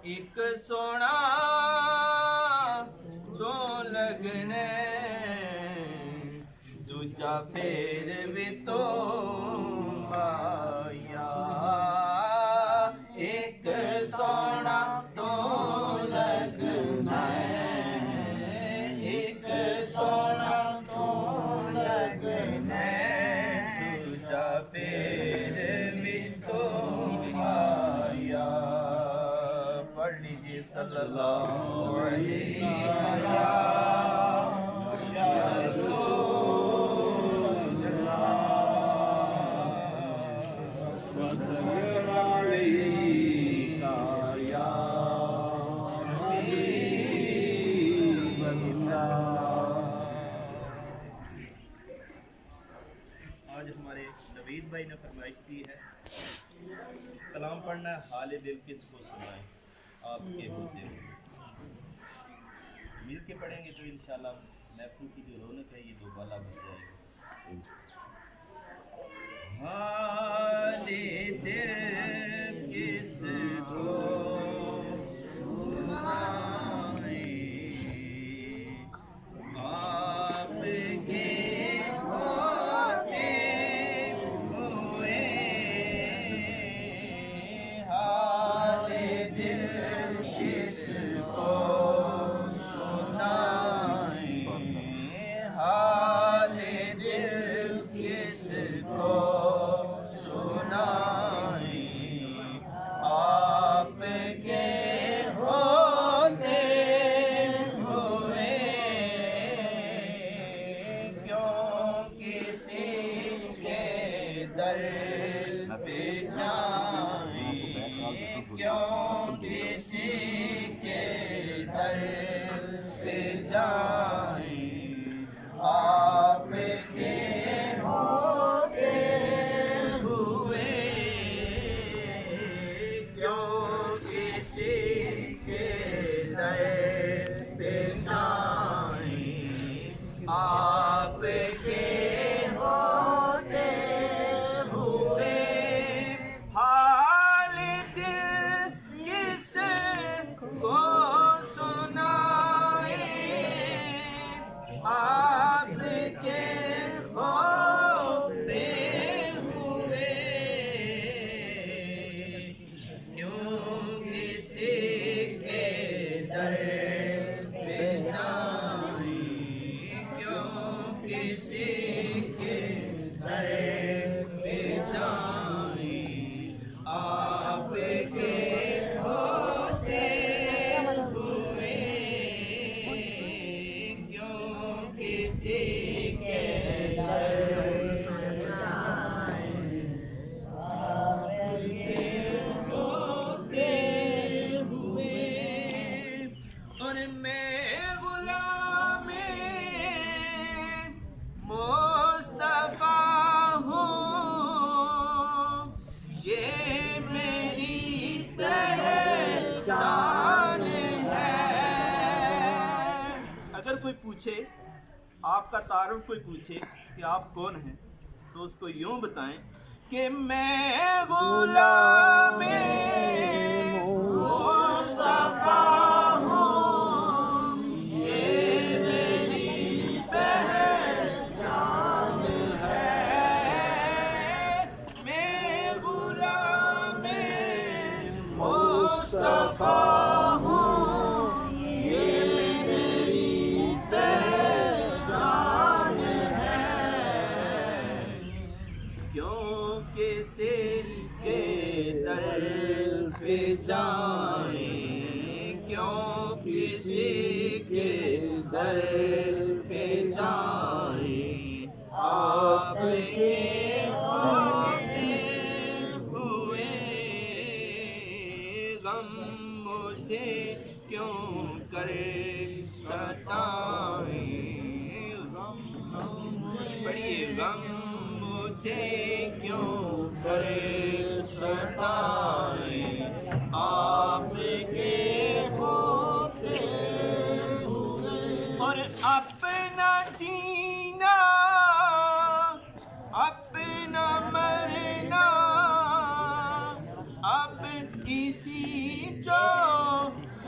ایک سونا تو لگنے دوجا پھر بھی تو آیا ایک سونا تو لگنا ایک سونا تو لگنا دوجا پھر بھی تو آیا پڑھ لیجیے صلی اللہ علیہ یا رسول اللہ وسلم علیہ یا حبیب اللہ۔ آج ہمارے نوید بھائی نے فرمائش کی ہے کلام پڑھنا ہے، حال دل کس کو سنائیں آپ کے ہوتے ہوئے۔ مل کے پڑھیں گے تو انشاءاللہ محفل کی جو رونق ہے یہ دوبالا بن جائے گی۔ حال دل کس کو سنائیں آپ کے ہوتے ہوئے حال دل کس کو سنائیں حال دل کس کو سنائیں آپ کے ہوتے ہوئے کیوں کسی کے در پہ جائیں کیوں کسی کے در پہ جائیں آپ کے ہوتے ہوئے کیوں کسی کے در پہ جائیں آپ کے ہوتے ہوئے حال دل کس کو سنائیں آپ کے ہوتے ہوئے کیوں کسی کے در پہ جائیں کیوں کسی کے در پہ جائیں آپ کے ہوتے ہوئے کیوں کسی کے در پہ جائیں آپ کے ہوتے ہوئے اور میں غلام مصطفیٰ ہوں یہ میری پہچان ہے۔ اگر کوئی پوچھے آپ کا تعارف کوئی پوچھے کہ آپ کون ہیں تو اس کو یوں بتائیں کہ میں غلام مصطفیٰ ہوں یہ میری پہچان ہے میں غلام مصطفیٰ ہوں یہ میری پہچان ہے کیوں کسی کے در پہ جائیں کیوں کسی کے در پہ جائیں آپ کے ہوتے ہوئے غم مجھے کیوں کر ستائیں پڑھیے غم مجھے کیوں کر ستائیں آپ کے ہوتے ہوئے اور اپنا جینا اپنا مرنا اب اسی جو